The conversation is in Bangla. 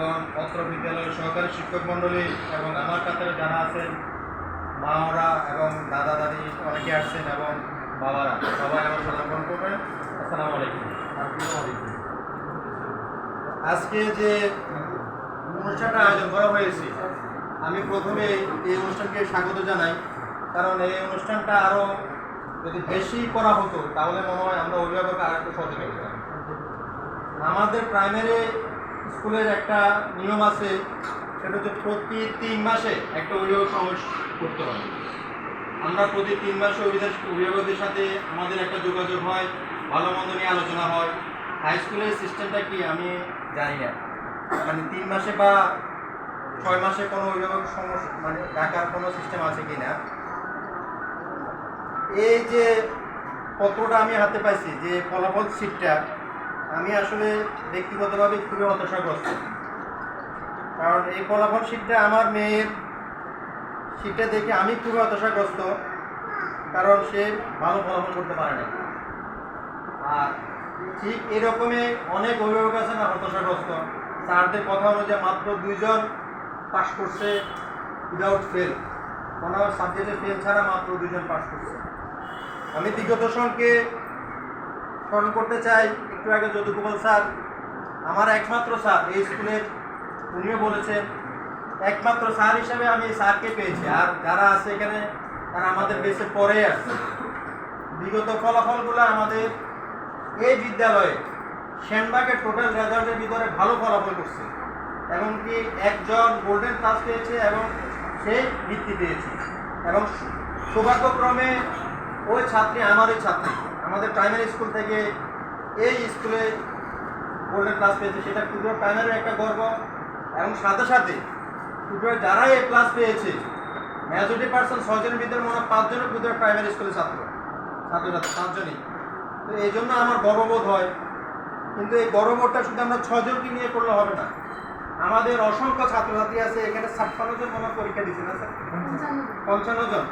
এবং অত্র বিদ্যালয়ের সহকারী শিক্ষক মণ্ডলী এবং আমার কাতারে যারা আছেন মাওরা এবং দাদা দাদি অনেকে আসছেন এবং বাবারা সবাই আমার সালাম গ্রহণ করবেন। আসসালামু আলাইকুম। আজকে যে অনুষ্ঠানটা আয়োজন করা হয়েছে, আমি প্রথমে এই অনুষ্ঠানকে স্বাগত জানাই, কারণ এই অনুষ্ঠানটা আরও যদি বেশি করা হতো তাহলে মনে হয় আমরা অভিভাবক আর একটু সচেতন হতাম। আমাদের প্রাইমারি স্কুলের একটা নিয়ম আছে, সেটা হচ্ছে প্রতি 3 মাসে একটা অভিভাবক সমাবেশ করতে হবে। আমরা প্রতি 3 মাসে অভিভাবকদের সাথে আমাদের একটা যোগাযোগ হয়, ভালো মন্দ নিয়ে আলোচনা হয়। হাই স্কুলের সিস্টেমটা কি আমি জানি না, মানে 3 মাসে বা 6 মাসে কোনো অভিভাবক মানে ডাকার কোনো সিস্টেম আছে কি না। এই যে পত্রটা আমি হাতে পাইছি, যে ফলাফল শিটটা, আমি আসলে ব্যক্তিগতভাবে খুবই হতাশাগ্রস্ত। কারণ এই ফলাফল শিটটা আমার মেয়ের শিটটা দেখে আমি খুবই হতাশাগ্রস্ত, কারণ সে ভালো ফলাফল করতে পারে না। আর ঠিক এরকমই অনেক অভিভাবক আছে না হতাশাগ্রস্ত, স্যারদের কথা অনুযায়ী মাত্র 2 জন পাস করছে উইদাউট ফেল, কোনো সাবজেক্টে ফেল ছাড়া মাত্র 2 জন পাস করছে। আমি বিগত সনকে স্মরণ করতে চাই। একটু আগে যদুগোপাল স্যার আমার একমাত্র স্যার এই স্কুলের, উনিও বলেছেন একমাত্র স্যার হিসাবে আমি এই স্যারকে পেয়েছি, আর যারা আছে এখানে তারা আমাদের বেশি পরে আসছে। বিগত ফলাফলগুলো আমাদের এই বিদ্যালয়ে সেনবাগের টোটাল রেজাল্টের ভিতরে ভালো ফলাফল করছে, এমনকি একজন গোল্ডেন ক্লাস পেয়েছে এবং সেই বৃত্তি পেয়েছে। এবং সৌভাগ্যক্রমে ওই ছাত্রী আমারই ছাত্রী, আমাদের প্রাইমারি স্কুল থেকে এই স্কুলে গোল্ডেন ক্লাস পেয়েছে, সেটা টুটোর প্রাইমারির একটা গর্ব। এবং সাথে সাথে টুটোর যারা এই ক্লাস পেয়েছে মেজরিটি পার্সন 6 জনের ভিতরে মনে হয় 5 জনের টুটোর প্রাইমারি স্কুলের ছাত্রছাত্রী 5 জনই। তো এই জন্য আমার গর্ববোধ হয়। কিন্তু এই গর্ববোধটা শুধু আমরা 6 জনকে নিয়ে করলে হবে না, আমাদের অসংখ্য ছাত্রছাত্রী আছে এখানে। 56 জন মনে পরীক্ষা দিচ্ছে না স্যার, 55 জন।